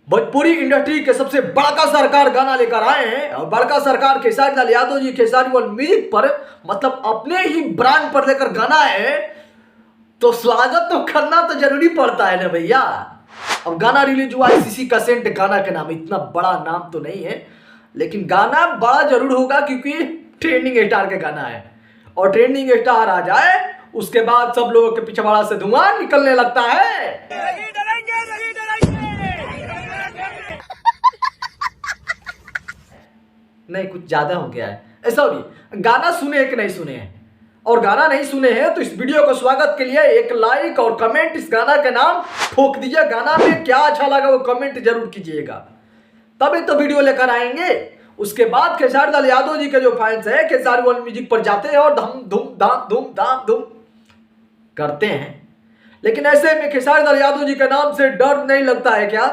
Bhojpuri industry के सबसे बड़का सरकार गाना लेकर आए हैं और बड़का सरकार खेसारी लाल यादव जी खेसारी वर्ल्ड म्यूजिक पर मतलब अपने ही ब्रांड पर लेकर गाना है, तो स्वागत तो करना तो जरूरी पड़ता है ना भैया। अब गाना रिलीज हुआ है सीसी कसेंट गाना के नाम, इतना बड़ा नाम तो नहीं है लेकिन गाना बड़ा जरूर होगा क्योंकि ट्रेंडिंग स्टार के गाना है और ट्रेंडिंग स्टार आ जाए उसके बाद सब लोगों के पिछवाड़ा से धुआं निकलने लगता है। नहीं कुछ ज्यादा हो गया है, सॉरी। गाना सुने कि नहीं सुने हैं, और गाना नहीं सुने हैं तो इस वीडियो को स्वागत के लिए एक लाइक और कमेंट इस गाना के नाम ठोक दीजिए। गाना में क्या अच्छा लगा वो कमेंट जरूर कीजिएगा, तभी तो वीडियो लेकर आएंगे। उसके बाद खेसारी लाल यादव जी के जो फैंस है खेसारी वर्ल्ड म्यूजिक पर जाते हैं और धम धूम करते हैं, लेकिन ऐसे में खेसारी लाल यादव जी के नाम से डर नहीं लगता है क्या?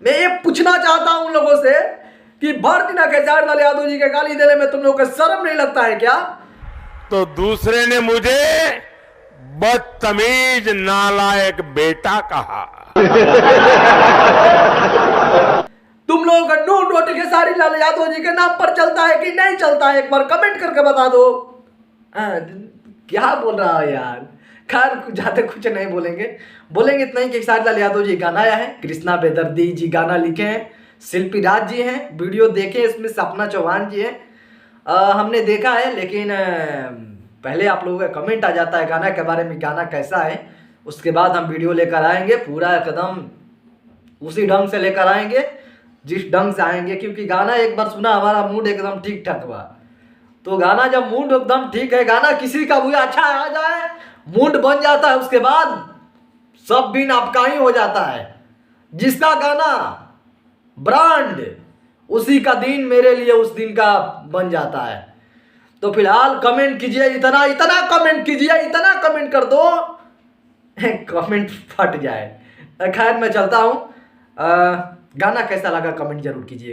मैं ये पूछना चाहता हूं उन लोगों से कि भर दिन खेसारी लाल यादव जी के गाली देने में तुम लोगों को शर्म नहीं लगता है क्या? तो दूसरे ने मुझे बदतमीज नालायक बेटा कहा। तुम लोगों का नून रोटी खेसारी लाल यादव जी के नाम पर चलता है कि नहीं चलता है, एक बार कमेंट करके बता दो। क्या बोल रहा है यार। खैर ज्यादा कुछ नहीं बोलेंगे इतना ही कि खेसारी लाल यादव जी गाना आया है, कृष्णा बेदर्दी जी गाना लिखे हैं, शिल्पी राज जी हैं, वीडियो देखे इसमें सपना चौहान जी हैं। हमने देखा है लेकिन पहले आप लोगों का कमेंट आ जाता है गाना के बारे में, गाना कैसा है, उसके बाद हम वीडियो लेकर आएंगे पूरा एकदम उसी ढंग से लेकर आएंगे जिस ढंग से आएंगे, क्योंकि गाना एक बार सुना हमारा मूड एकदम ठीक ठाक हुआ। तो गाना जब मूड एकदम ठीक है, गाना किसी का भी अच्छा आ जाए मूड बन जाता है, उसके बाद सब दिन आपका ही हो जाता है। जिसका गाना ब्रांड उसी का दिन मेरे लिए उस दिन का बन जाता है। तो फिलहाल कमेंट कीजिए, इतना कमेंट कीजिए, इतना कमेंट कर दो कमेंट फट जाए। खैर मैं चलता हूँ, गाना कैसा लगा कमेंट जरूर कीजिए।